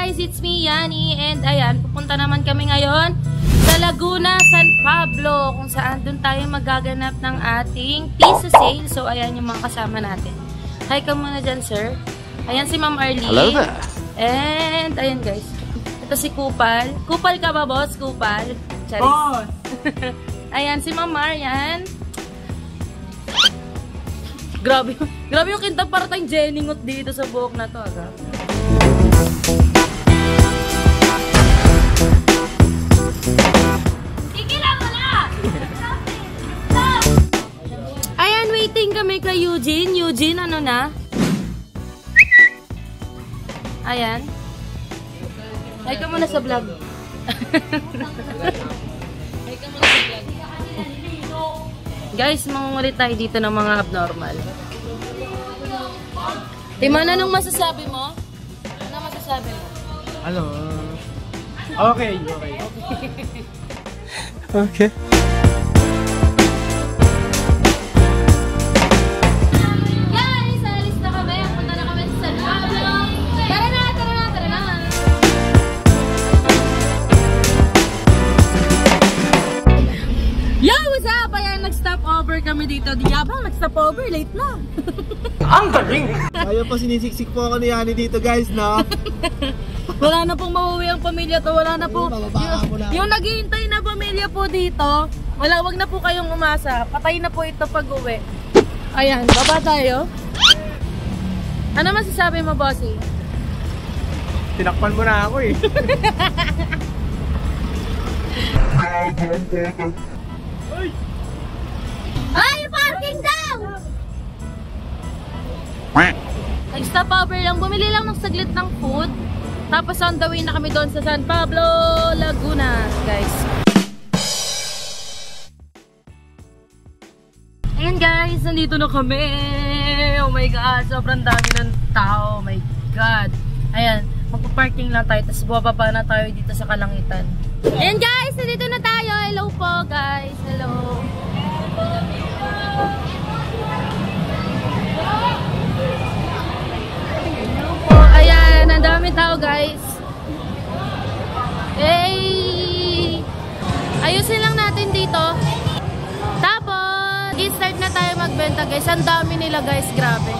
guys, it's me, Yani. And ayan, pupunta naman kami ngayon sa Laguna, San Pablo, kung saan dun tayo magaganap ng ating piso sale. So ayan yung mga kasama natin. Hi ka muna dyan, sir. Ayan si Ma'am Arlene. Hello there. And ayan guys, ito si Kupal. Kupal ka ba, boss? Kupal? Charis. Boss! Ayan si Ma'am Marian. Grabe yung kinta, para tayong Jenningot dito sa buhok na to, aga. Ayan, waiting kami kay Eugene. Eugene, ano na? Ayan. Like ka muna sa vlog. Like ka muna sa vlog. Guys, mangungulit tayo dito ng mga abnormal. Timon, anong masasabi mo? Ano masasabi mo? Ano? Okay. Okay. Guys, alis na kami. Punta na kami sa San Pablo. Tara na. Yo, what's up? Ayan, nag-stop over kami dito. Di yabang, nag-stop over. Late na. Ang galing! Kaya pa sinisiksik po ako ni Yani dito, guys, no? Wala na pong mauwi ang pamilya to. Wala na po. Yung naghihintay na pamilya po dito, wag na po kayong umasa. Patay na po ito pag uwi. Ayan, baba tayo. Ano masasabi mo, bossy? Tinakpan mo na ako eh. Ay, parking daw! Nag-stop over lang. Bumili lang ng saglit ng food. Tapos on the way na kami doon sa San Pablo, Laguna, guys. Ayan guys, nandito na kami. Oh my God, sobrang dami ng tao. Oh my God. Ayan, magpa-parking lang tayo. Tapos bababa na tayo dito sa Kalangitan. Ayan guys, nandito na tayo. Hello po guys. Hello. Ayan, ang dami tao guys. Hey! Ayusin lang natin dito. Tapos, i-start na tayo magbenta guys. Ang dami nila guys, grabe.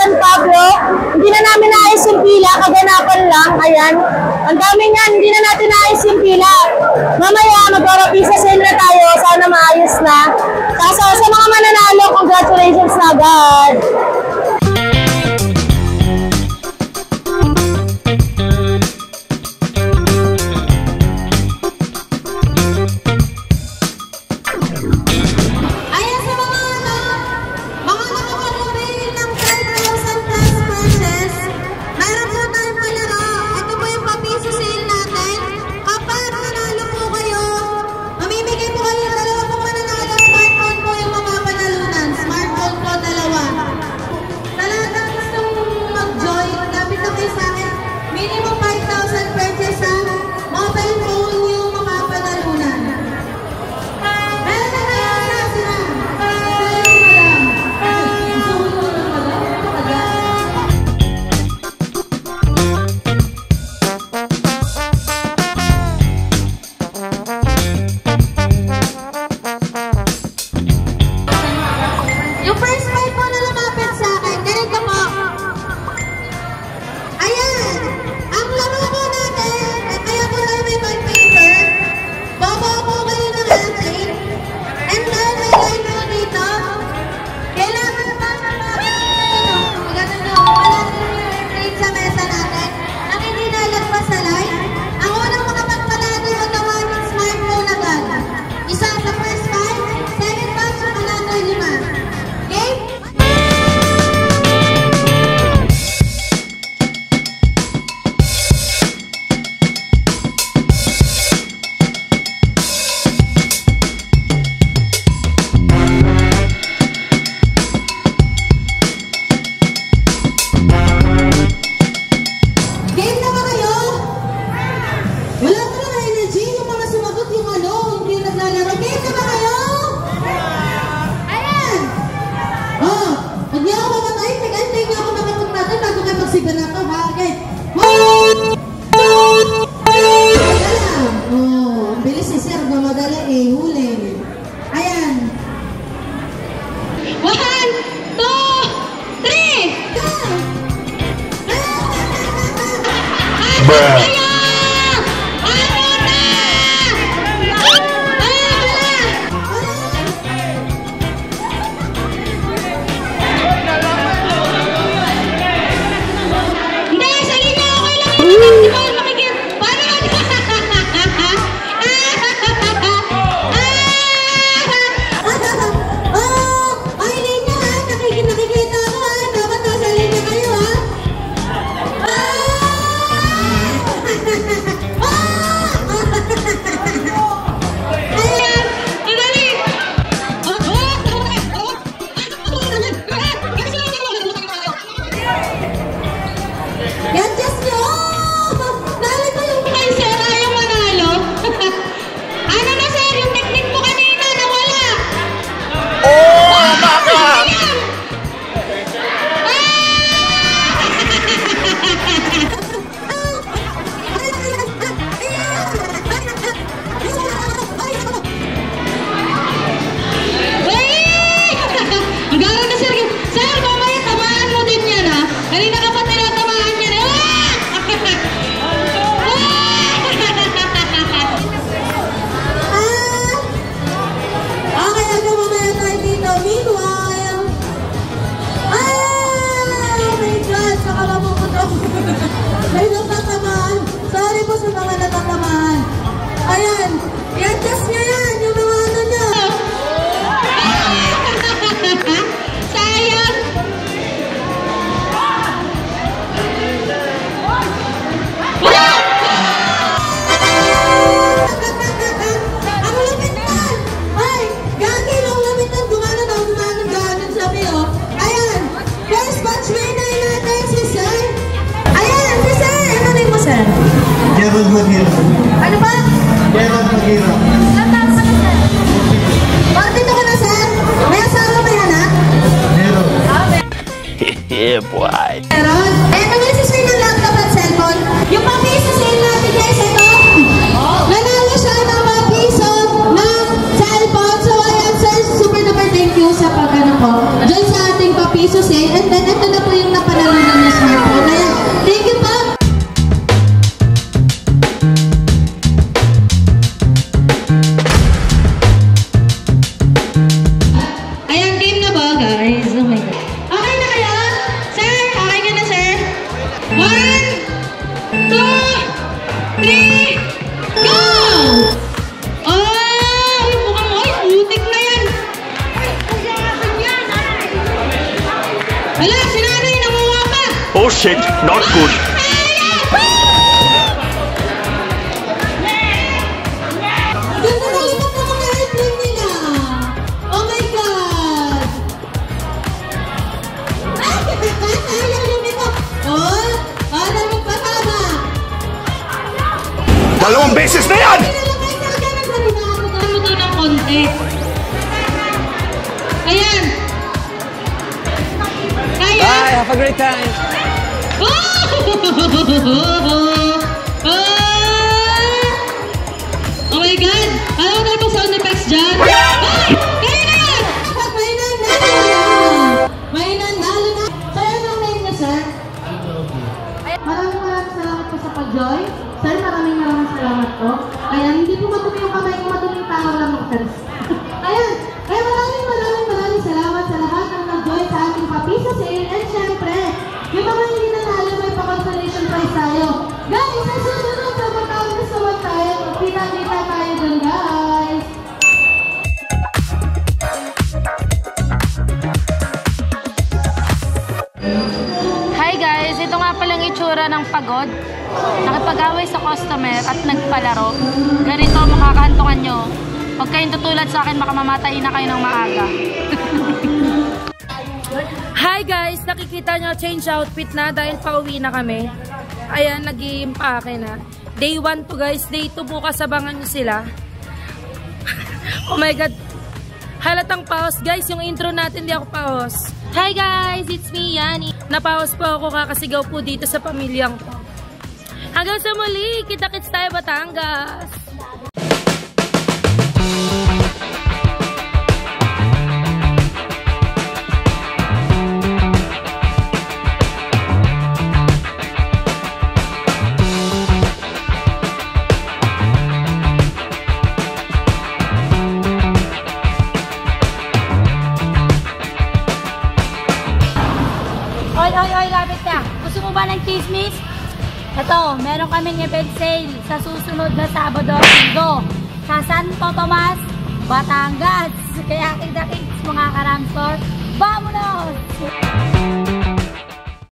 San Pablo, hindi na namin naayos yung pila, kaganapan lang, ayan. Ang dami niyan, hindi na natin naayos yung pila. Mamaya, mag-orapisa sale na tayo, sana maayos na. Kaso sa mga mananalo, congratulations na agad. Okay. 1, 2, 3. Oh, bilis si Sir. Gumadali eh. Huli. Ayan. 1, 2, 3. Go! Bruh. May natatamaan. Sorry po sa mga natatamaan. Ayan. I-adjust nyo yan. Yung mga ano nyo. Sayang. Ang lapit na. Ay, gagi lang lapit na. Gumanon sabi oh. Ayan. First batch winner natin si Sir. Ayan, si Sir. Ano name mo, Sir? Gerald Magira. Ano ba? Gerald Magira. Natama ka na, Sir. Bakit dito ka na, Sir? May asawa ba yan, ha? Meron. Yeah, boy. Meron? Eh, naman si Sir ng laptop at cellphone. Yung papiso sale natin, guys, ito. Nanalo siya ng papiso ng cellphone. So, ayan, Sir, super duper thank you sa pag-ano po. Diyan sa ating papiso sale. And then, ito na po yung napanalunan niya smartphone. Ayan, thank you po. Ayan, game na ba, guys? Oh my God. Okay na kayo? Sir, okay ka na, Sir? 1, 2, 3, go! Oh, mukhang mo, ay, putik na yan. Wala, si nanay, namuha pa. Oh shit, not good. Ganda na lipat na mga airplane nila. Oh my God! Ayaw yung ito. Oh, para magpatama. Dalawang beses na yan! Pinalagay sa akin ang salita. Magkano mo daw ng konti. Ayan. Kaya? Bye, have a great time. Oh my God! Alam mo tayo sound effects dyan? Ay! Kaya na yan! May nanalo na! May nanalo na! Sir, anong name niya, Sir? Maraming salamat po sa pag-join. Sir, maraming salamat po. Ayan, hindi po matumi yung kamay ko, matuming tao lang ng Sir. Ayan! Kaya maraming salamat sa lahat ng nag-join sa ating papiso sale. And syempre, yung mga hindi nanalo, may pa-consolation prize tayo. Guys, sa susunod sa Batangas naman tayo. Magpita-kita tayo dun, guys. Hi guys, ito nga palang itsura ng pagod. Nakipag-away sa customer at nagpalaro. Ganito makakahantungan nyo. Huwag kayong tutulad sa akin, baka mamatay na kayo ng maaga. Hi guys, nakikita nyo change outfit na dahil pauwi na kami. Ayan, nag-i-impake na. Day 1 to guys, day 2 bukas abangan nyo sila. Oh my God. Halatang pause guys, yung intro natin di ako pause. Hi guys! It's me, Yani. Napawas po ako kakasigaw po dito sa pamilyang ko. Hanggang sa muli, kita-kits tayo Batangas! Oy, lapit ka. Gusto mo ba ng chismis? Ito, meron kaming event sale sa susunod na Sabado at Linggo sa Santo Tomas, Batangas. Kaya kita-kits mga karamstor. Vamonos!